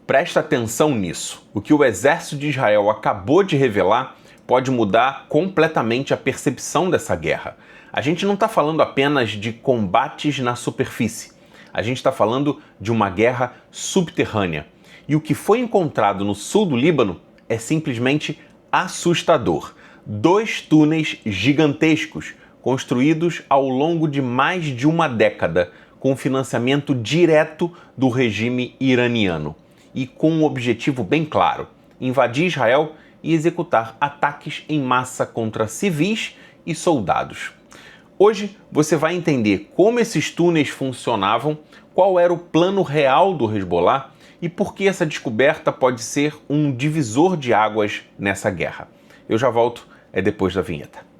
Presta atenção nisso. O que o exército de Israel acabou de revelar pode mudar completamente a percepção dessa guerra. A gente não está falando apenas de combates na superfície. A gente está falando de uma guerra subterrânea. E o que foi encontrado no sul do Líbano é simplesmente assustador. 2 túneis gigantescos, construídos ao longo de mais de uma década, com financiamento direto do regime iraniano. E com um objetivo bem claro: invadir Israel e executar ataques em massa contra civis e soldados. Hoje você vai entender como esses túneis funcionavam, qual era o plano real do Hezbollah e por que essa descoberta pode ser um divisor de águas nessa guerra. Eu já volto, depois da vinheta.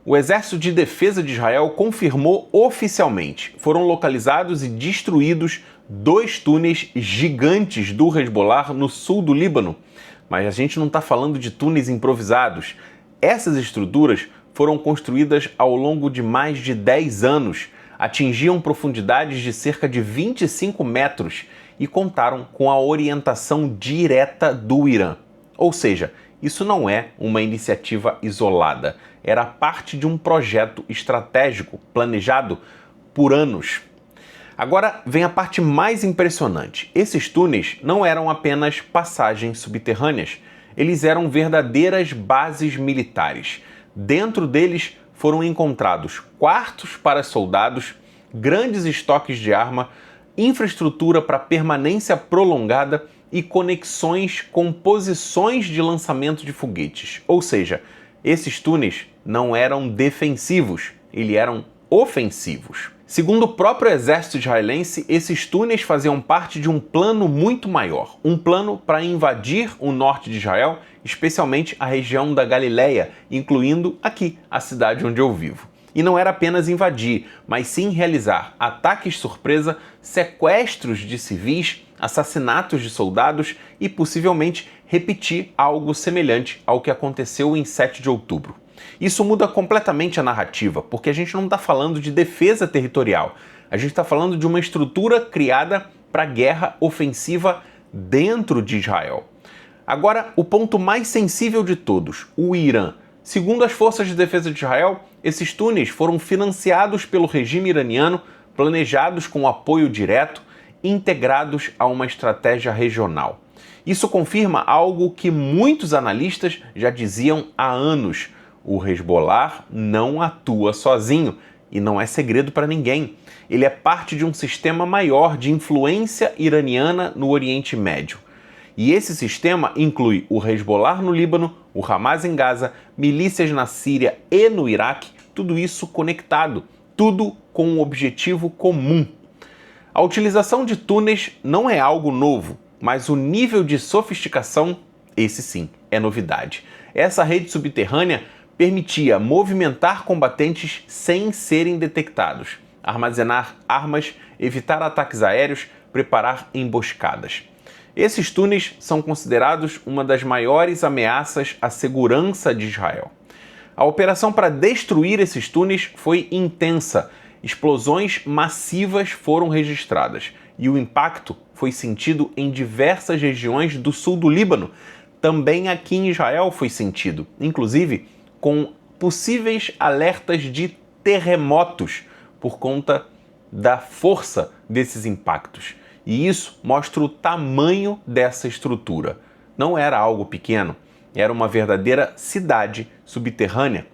O Exército de Defesa de Israel confirmou oficialmente: foram localizados e destruídos 2 túneis gigantes do Hezbollah no sul do Líbano. Mas a gente não está falando de túneis improvisados. Essas estruturas foram construídas ao longo de mais de 10 anos, atingiam profundidades de cerca de 25 metros e contaram com a orientação direta do Irã. Ou seja, isso não é uma iniciativa isolada, era parte de um projeto estratégico planejado por anos. Agora vem a parte mais impressionante. Esses túneis não eram apenas passagens subterrâneas, eles eram verdadeiras bases militares. Dentro deles foram encontrados quartos para soldados, grandes estoques de arma, infraestrutura para permanência prolongada e conexões com posições de lançamento de foguetes. Ou seja, esses túneis não eram defensivos, eles eram ofensivos. Segundo o próprio exército israelense, esses túneis faziam parte de um plano muito maior, um plano para invadir o norte de Israel, especialmente a região da Galileia, incluindo aqui, a cidade onde eu vivo. E não era apenas invadir, mas sim realizar ataques surpresa, sequestros de civis, assassinatos de soldados e possivelmente repetir algo semelhante ao que aconteceu em 7 de outubro. Isso muda completamente a narrativa, porque a gente não está falando de defesa territorial, a gente está falando de uma estrutura criada para guerra ofensiva dentro de Israel. Agora, o ponto mais sensível de todos, o Irã. Segundo as forças de defesa de Israel, esses túneis foram financiados pelo regime iraniano, planejados com apoio direto, integrados a uma estratégia regional. Isso confirma algo que muitos analistas já diziam há anos: o Hezbollah não atua sozinho, e não é segredo para ninguém. Ele é parte de um sistema maior de influência iraniana no Oriente Médio. E esse sistema inclui o Hezbollah no Líbano, o Hamas em Gaza, milícias na Síria e no Iraque, tudo isso conectado, tudo com um objetivo comum. A utilização de túneis não é algo novo, mas o nível de sofisticação, esse sim, é novidade. Essa rede subterrânea permitia movimentar combatentes sem serem detectados, armazenar armas, evitar ataques aéreos, preparar emboscadas. Esses túneis são considerados uma das maiores ameaças à segurança de Israel. A operação para destruir esses túneis foi intensa. Explosões massivas foram registradas e o impacto foi sentido em diversas regiões do sul do Líbano. Também aqui em Israel foi sentido, inclusive com possíveis alertas de terremotos por conta da força desses impactos. E isso mostra o tamanho dessa estrutura. Não era algo pequeno, era uma verdadeira cidade subterrânea.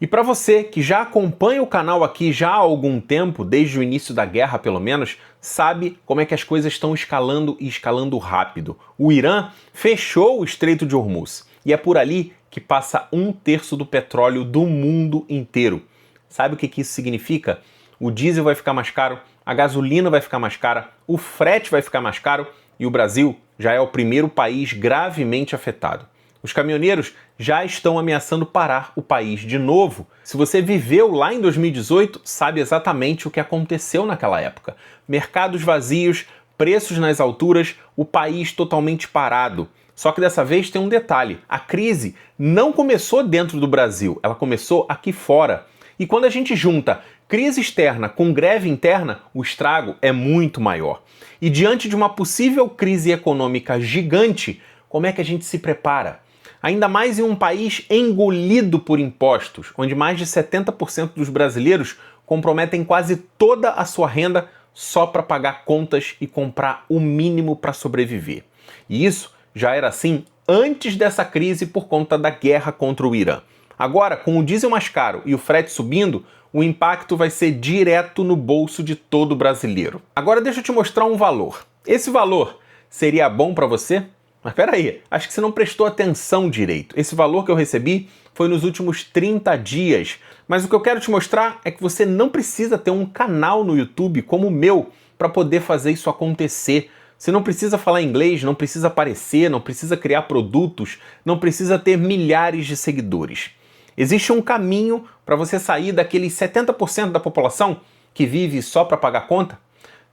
E para você que já acompanha o canal aqui já há algum tempo, desde o início da guerra pelo menos, sabe como é que as coisas estão escalando e escalando rápido. O Irã fechou o Estreito de Hormuz e é por ali que passa 1/3 do petróleo do mundo inteiro. Sabe o que isso significa? O diesel vai ficar mais caro, a gasolina vai ficar mais cara, o frete vai ficar mais caro e o Brasil já é o primeiro país gravemente afetado. Os caminhoneiros já estão ameaçando parar o país de novo. Se você viveu lá em 2018, sabe exatamente o que aconteceu naquela época. Mercados vazios, preços nas alturas, o país totalmente parado. Só que dessa vez tem um detalhe: a crise não começou dentro do Brasil, ela começou aqui fora. E quando a gente junta crise externa com greve interna, o estrago é muito maior. E diante de uma possível crise econômica gigante, como é que a gente se prepara? Ainda mais em um país engolido por impostos, onde mais de 70% dos brasileiros comprometem quase toda a sua renda só para pagar contas e comprar o mínimo para sobreviver. E isso já era assim antes dessa crise por conta da guerra contra o Irã. Agora, com o diesel mais caro e o frete subindo, o impacto vai ser direto no bolso de todo brasileiro. Agora deixa eu te mostrar um valor. Esse valor seria bom para você? Mas peraí, acho que você não prestou atenção direito. Esse valor que eu recebi foi nos últimos 30 dias. Mas o que eu quero te mostrar é que você não precisa ter um canal no YouTube como o meu para poder fazer isso acontecer. Você não precisa falar inglês, não precisa aparecer, não precisa criar produtos, não precisa ter milhares de seguidores. Existe um caminho para você sair daqueles 70% da população que vive só para pagar conta,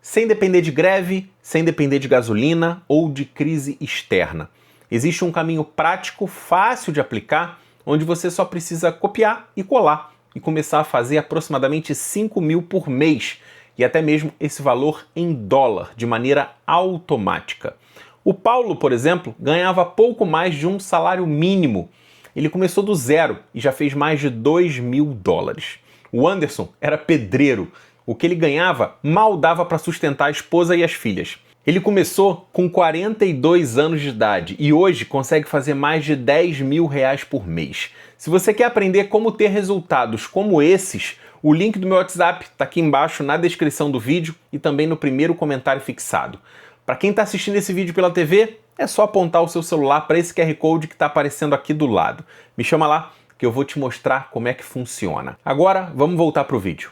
sem depender de greve, sem depender de gasolina ou de crise externa. Existe um caminho prático, fácil de aplicar, onde você só precisa copiar e colar e começar a fazer aproximadamente 5 mil por mês e até mesmo esse valor em dólar, de maneira automática. O Paulo, por exemplo, ganhava pouco mais de um salário mínimo. Ele começou do zero e já fez mais de 2 mil dólares. O Anderson era pedreiro. O que ele ganhava mal dava para sustentar a esposa e as filhas. Ele começou com 42 anos de idade e hoje consegue fazer mais de 10 mil reais por mês. Se você quer aprender como ter resultados como esses, o link do meu WhatsApp está aqui embaixo na descrição do vídeo e também no primeiro comentário fixado. Para quem está assistindo esse vídeo pela TV, é só apontar o seu celular para esse QR Code que está aparecendo aqui do lado. Me chama lá que eu vou te mostrar como é que funciona. Agora, vamos voltar para o vídeo.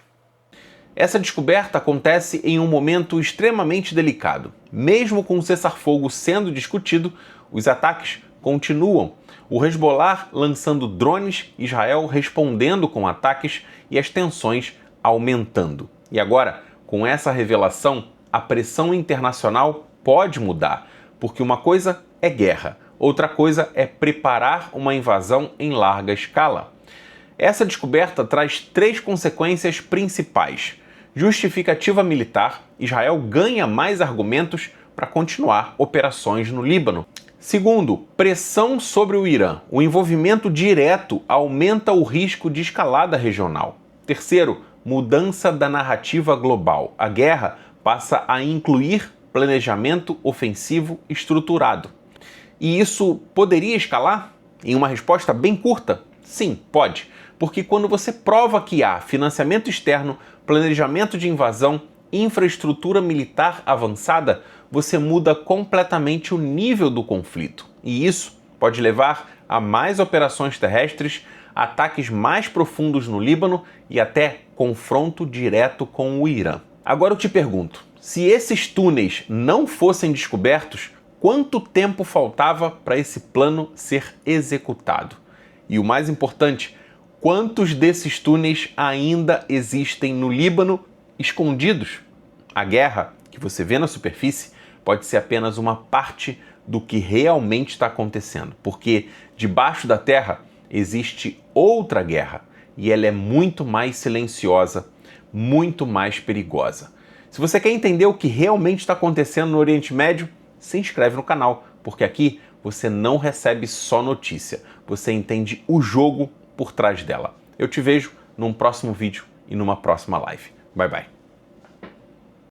Essa descoberta acontece em um momento extremamente delicado. Mesmo com o cessar-fogo sendo discutido, os ataques continuam. O Hezbollah lançando drones, Israel respondendo com ataques e as tensões aumentando. E agora, com essa revelação, a pressão internacional pode mudar, porque uma coisa é guerra, outra coisa é preparar uma invasão em larga escala. Essa descoberta traz 3 consequências principais. Justificativa militar: Israel ganha mais argumentos para continuar operações no Líbano. Segundo, pressão sobre o Irã. O envolvimento direto aumenta o risco de escalada regional. Terceiro, mudança da narrativa global. A guerra passa a incluir planejamento ofensivo estruturado. E isso poderia escalar? Em uma resposta bem curta, sim, pode. Porque quando você prova que há financiamento externo, planejamento de invasão, infraestrutura militar avançada, você muda completamente o nível do conflito. E isso pode levar a mais operações terrestres, ataques mais profundos no Líbano e até confronto direto com o Irã. Agora eu te pergunto, se esses túneis não fossem descobertos, quanto tempo faltava para esse plano ser executado? E o mais importante, quantos desses túneis ainda existem no Líbano escondidos? A guerra que você vê na superfície pode ser apenas uma parte do que realmente está acontecendo, porque debaixo da terra existe outra guerra e ela é muito mais silenciosa, muito mais perigosa. Se você quer entender o que realmente está acontecendo no Oriente Médio, se inscreve no canal, porque aqui você não recebe só notícia, você entende o jogo por trás dela. Eu te vejo num próximo vídeo e numa próxima live. Bye, bye.